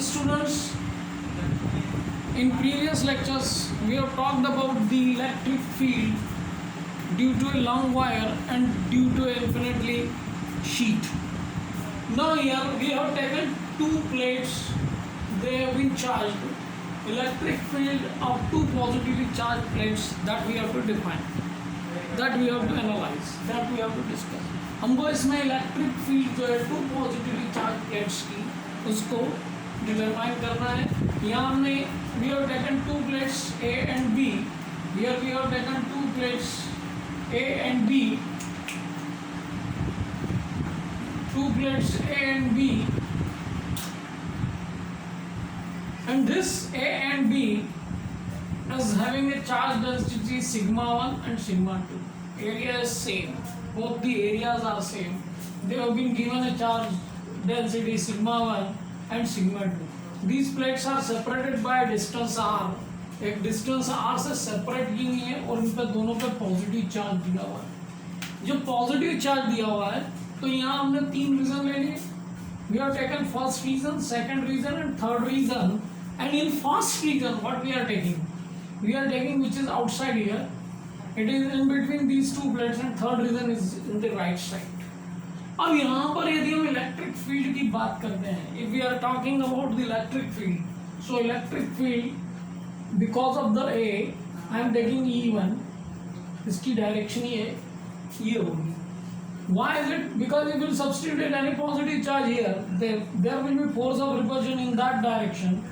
students, in previous lectures we have talked about the electric field due to a long wire and due to an infinitely sheet. Now here we have taken two plates, they have been charged. Electric field of two positively charged plates that we have to define, that we have to analyze, that we have to discuss. हमको इसमें electric field जो है to positively charge plates की उसको determine करना है. यहाँ हमने we have taken two plates A and B. Here we have taken two plates A and B, two plates A and B, and this A and B is having a charge density sigma 1 and sigma 2. Area is same, both the areas are same. They have been given a charge density sigma 1 and sigma 2. These plates are separated by a distance r. एक distance r से separate की हुई है और इन पे दोनों पे positive charge दिया हुआ है. जो पॉजिटिव चार्ज दिया हुआ है तो यहाँ हमने तीन रीजन ले लिए. We have taken first reason, second reason and third reason. And in first reason, what we are taking? We are taking which is outside here. It is in between these two plates, and third reason is in the right side. अब यहाँ पर यदि हम electric field की बात करते हैं, if we are talking about the electric field, so electric field because of the A, I am taking E1. इसकी डायरेक्शन ये होगी. Why is it? Because if you substitute any positive charge here, there will be force of repulsion in that direction.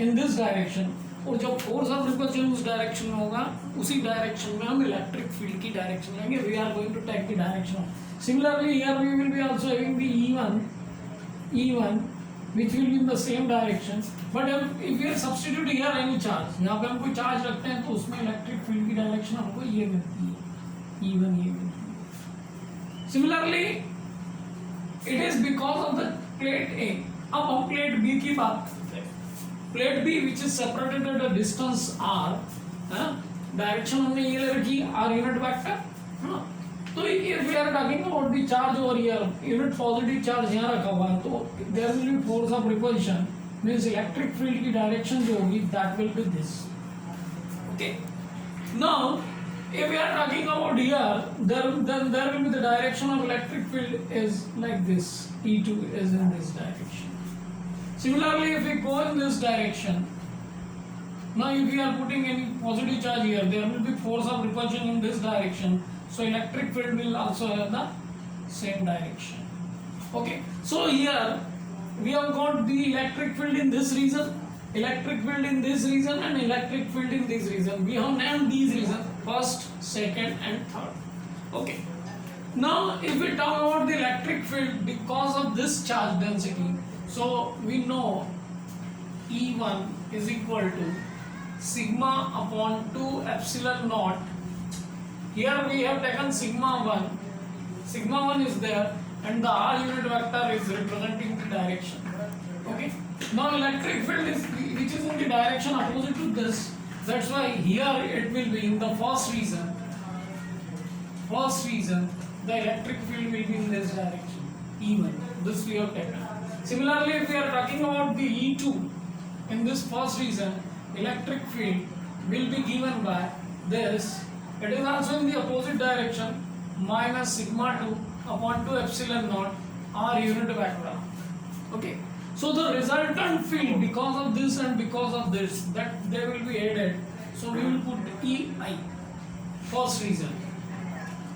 In this direction, और जब force of repulsion उस direction में होगा उसी direction में हम इलेक्ट्रिक फील्ड की डायरेक्शन लेंगे. We are going to take the direction. Similarly here we will be also having the E1 which will be in the same direction. But if we substitute here any charge, यहाँ पे हम कोई charge रखते हैं तो उसमें electric field की direction हमको ये मिलती है, E1 ये मिलती है. Similarly, it is because of the plate A. अब हम प्लेट B की बात करते हैं. Plate B which is separated at a distance r, direction हमने ये ले रखी r यूनिट वेक्टर. तो if we are talking about the charge over here, unit positive charge यहाँ रखा हुआ है तो there will be force of repulsion, means electric field की डायरेक्शन जो होगी that will be this. Okay. Now if we are talking about here, then there will be the direction of electric field is like this. E2 is in this direction. Similarly, if we go in this direction, now if we are putting any positive charge here, there will be force of repulsion in this direction. So electric field will also have the same direction. Okay. So here we have got the electric field in this region, electric field in this region, and electric field in this region. We have named these regions first, second, and third. Okay. Now, if we talk about the electric field because of this charge density, so we know E1 is equal to sigma upon 2 epsilon naught. Here we have taken sigma 1. Sigma 1 is there, and the r unit vector is representing the direction. Okay. Now electric field is which is in the direction opposite to this. That's why here it will be in the first reason. First reason, the electric field will be in this direction. E1. This we have taken. Similarly, if we are talking about the E2, in this first reason, electric field will be given by this. It is also in the opposite direction, minus sigma 2 upon 2 epsilon naught r unit vector. Okay. So the resultant field because of this and because of this, that they will be added. So we will put EI. First reason.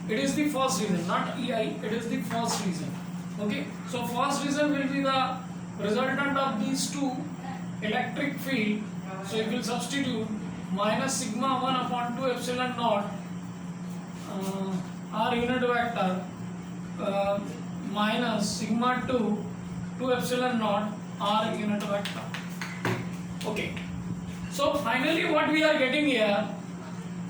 It is the first reason, not EI. It is the first reason. Okay. So first reason will be the resultant of these two electric field. So it will substitute minus sigma 1 upon 2 epsilon naught r unit vector minus sigma 2 epsilon naught r unit vector. Okay. So finally what we are getting here,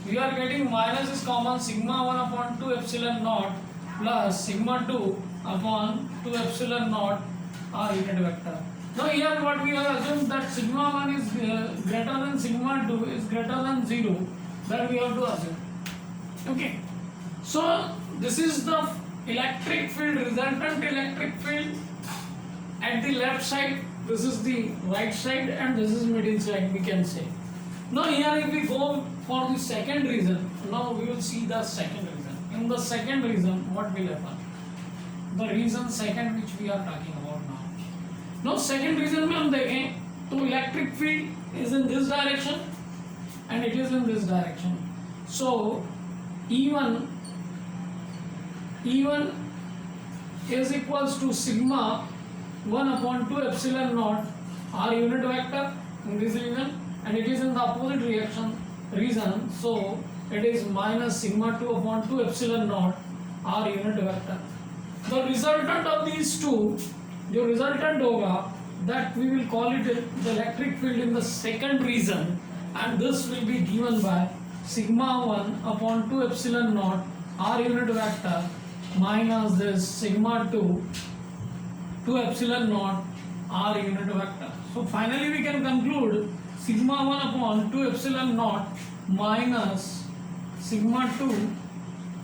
we are getting minus is common, sigma 1 upon 2 epsilon naught plus sigma 2 upon 2 epsilon naught r unit vector. Now here what we have assumed that sigma 1 is greater than sigma 2 is greater than 0, that we have to assume. Okay. So this is the electric field, resultant electric field at the left side This is the right side and this is middle side, we can say. Now here if we go for the second reason, now we will see the second reason. In the second reason, what will happen? The reason second which we are talking about now. Now second reason में हम देखें तो electric field is in this direction and it is in this direction. So E1 is equals to sigma 1 upon 2 epsilon naught r unit vector in this region, and it is in the opposite reason, so it is minus sigma 2 upon 2 epsilon naught r unit vector. The resultant of these two, जो resultant होगा, that we will call it the electric field in the second region, and this will be given by sigma 1 upon 2 epsilon naught r unit vector minus this sigma 2 epsilon naught r unit vector. So finally we can conclude sigma 1 upon 2 epsilon naught minus sigma 2,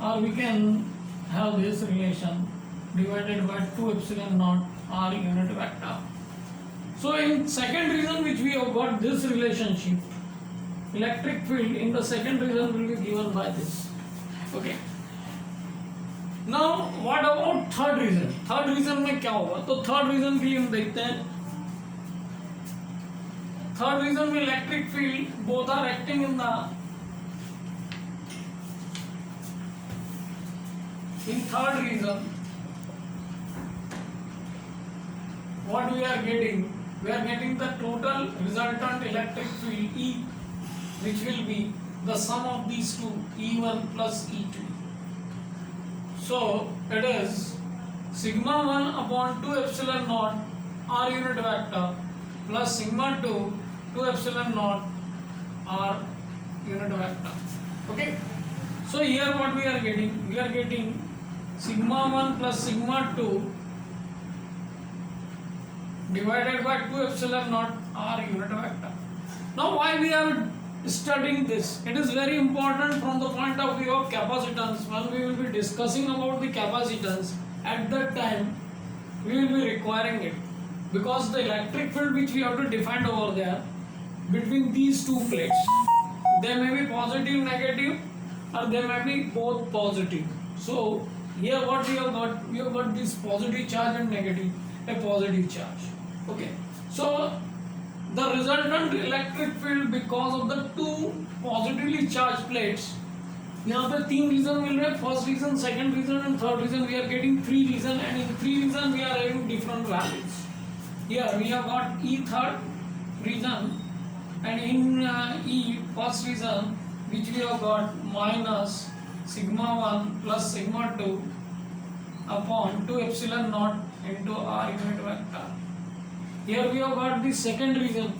or we can have this relation divided by 2 epsilon naught r unit vector. So in second reason which we have got this relationship, electric field in the second reason will be given by this. Okay. Now what about third reason? Third reason में क्या होगा? तो third reason के लिए हम देखते हैं. Third reason में electric field both are acting in third reason. What we are getting? We are getting the total resultant electric field E, which will be the sum of these two, E1 plus E2. So it is sigma 1 upon 2 epsilon naught r unit vector plus sigma 2 epsilon naught r unit vector. Okay. So here what we are getting? We are getting sigma 1 plus sigma 2 divided by 2 epsilon naught r unit vector. Now why we are studying this? It is very important from the point of view of capacitance. When we will be discussing about the capacitance, at that time we will be requiring it, because the electric field which we have to define over there between these two plates, they may be positive, negative, or they may be both positive. So here what we have got this positive charge and negative, a positive charge. Okay, so the resultant electric field because of the two positively charged plates, यहाँ पे तीन reason मिल रहे हैं, first reason, second reason and third reason. We are getting three reason, and in three reason we are having different values. Here we have got E third reason, and in E first reason which we have got minus sigma 1 plus sigma 2 upon 2 epsilon naught into r unit vector. Here we have got the second reason.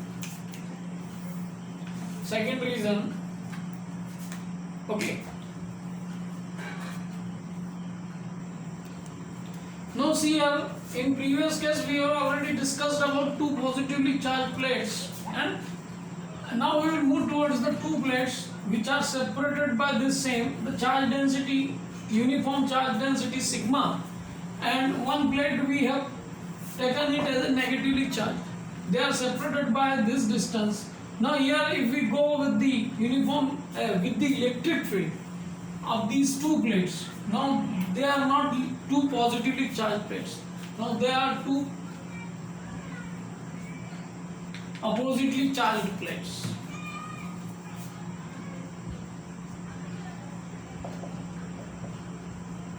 Okay. Now see here, in previous case we have already discussed about two positively charged plates, and now we will move towards the two plates which are separated by this same, the charge density, uniform charge density sigma, and one plate we have taken it as a negatively charged. They are separated by this distance. Now here if we go with the uniform with the electric field of these two plates, now they are not two positively charged plates. Now they are two oppositely charged plates.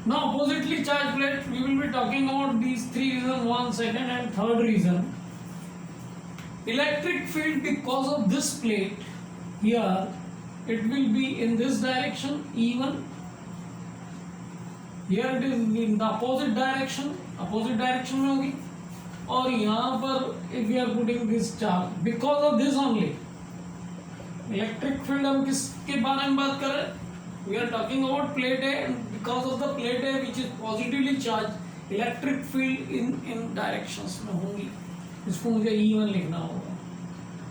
Now oppositely charged plate, we will be talking about these three reasons, one, second and third reason. Electric field because of this plate here, it will be in this direction E1. Here it is in the opposite direction में होगी, और यहाँ पर if we are putting this charge, because of this only electric field हम किसके बारे में बात कर रहे हैं? We are talking about plate A, and because of the plate A which is positively charged, electric field in directions में होंगी. इसको मुझे E1 लिखना होगा.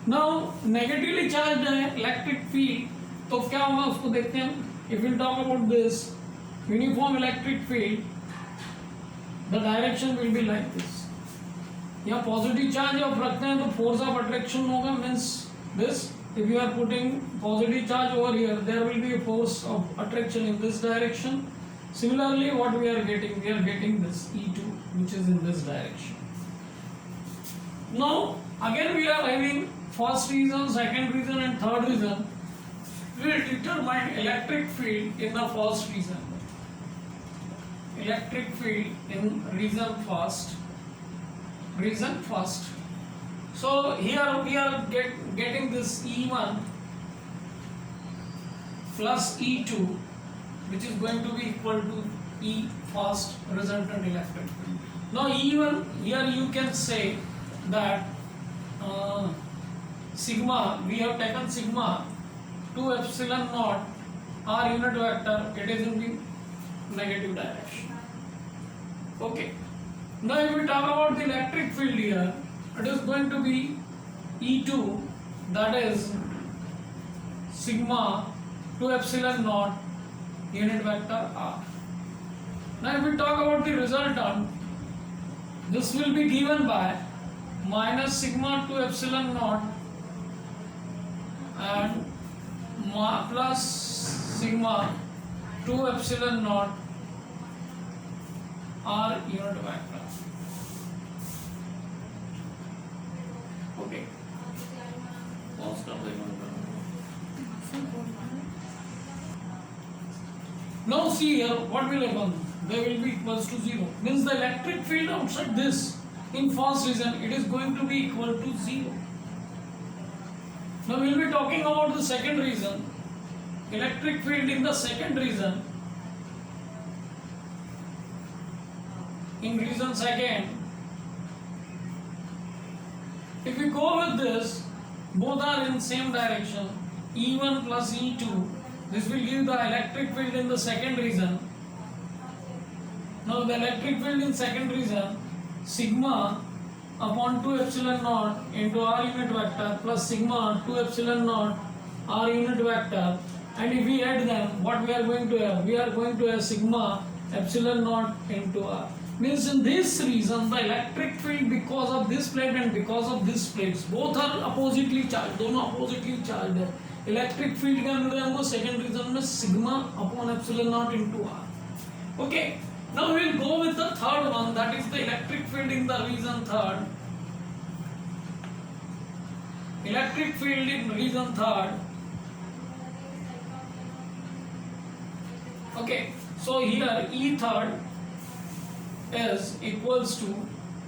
Now negatively charged है electric field, तो क्या होगा उसको देखते हैं. If we talk about this uniform electric field, the direction will be like this. या पॉजिटिव चार्ज आप रखते हैं तो फोर्स ऑफ अट्रैक्शन होगा, means this if you are putting positive charge over here, there will be a force of attraction in this direction. Similarly, what we are getting this E2 which is in this direction. Now again we are having first reason, second reason and third reason. We will determine electric field in the first reason. Electric field in reason first. So here we are getting this E1 plus E2 which is going to be equal to E first resultant electric field. Now E1, here you can say that sigma, we have taken sigma 2 epsilon naught r unit vector, it is in the negative direction. Okay. Now if we talk about the electric field here, it is going to be E2, that is sigma 2 epsilon naught unit vector r. Now if we talk about the resultant, this will be given by minus sigma 2 epsilon naught and plus sigma 2 epsilon naught r unit vector. Okay. Now see here what will happen. They will be equals to 0. Means the electric field outside this in first reason, it is going to be equal to 0. Now we will be talking about the second reason. Electric field in the second reason. In reason second, if we go with this, both are in same direction, E1 plus E2, this will give the electric field in the second reason. Now the electric field in second reason, sigma upon 2 epsilon naught into r unit vector plus sigma 2 epsilon naught r unit vector, and if we add them, what we are going to have? We are going to have sigma epsilon naught into r. Means in this reason the electric field because of this plate and because of this plates both are oppositely charged, दोनों oppositely charged है. Electric field के अंदर हमको second reason में sigma upon epsilon naught into r. Okay. Now we will go with the third one, that is the electric field in the reason third. Electric field in reason third. Okay. So here E third is equals to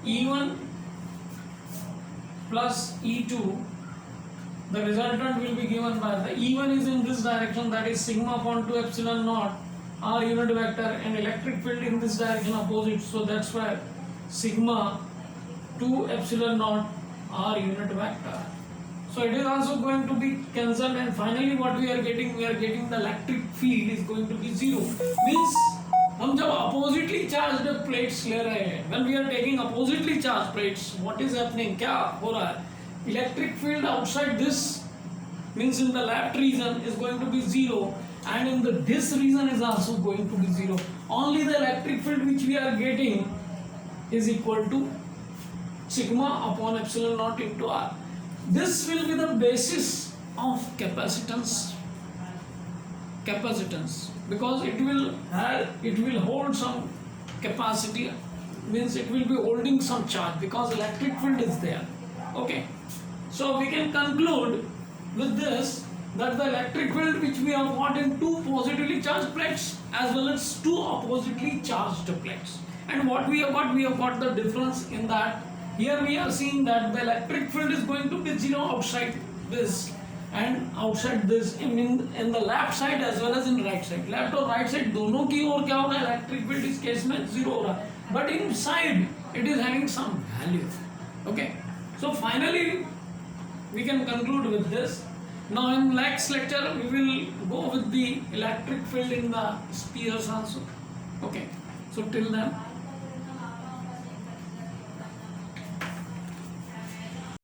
E1 plus E2. The resultant will be given by the E1 is in this direction, that is sigma upon 2 epsilon naught r unit vector, and electric field in this direction opposite, so that's why sigma 2 epsilon naught r unit vector. So it is also going to be cancelled, and finally what we are getting the electric field is going to be 0. Means हम जब oppositely charged plates ले रहे हैं, when we are taking oppositely charged plates, what is happening? क्या हो रहा है? Electric field outside this, means in the left region, is going to be 0, and in the this region is also going to be 0. Only the electric field which we are getting is equal to sigma upon epsilon naught into r. This will be the basis of capacitance, because it will hold some capacity, means it will be holding some charge because electric field is there. Okay, so we can conclude with this that the electric field which we have got in two positively charged plates as well as two oppositely charged plates, and what we have got the difference in that here we are seeing that the electric field is going to be 0 outside this and outside this, in the left side as well as in right side. Left और right side दोनों की ओर क्या हो रहा है? Electric field इस case में 0 हो रहा है, but inside it is having some value. Okay, so finally we can conclude with this. Now in next lecture we will go with the electric field in the spheres also. Okay, so till then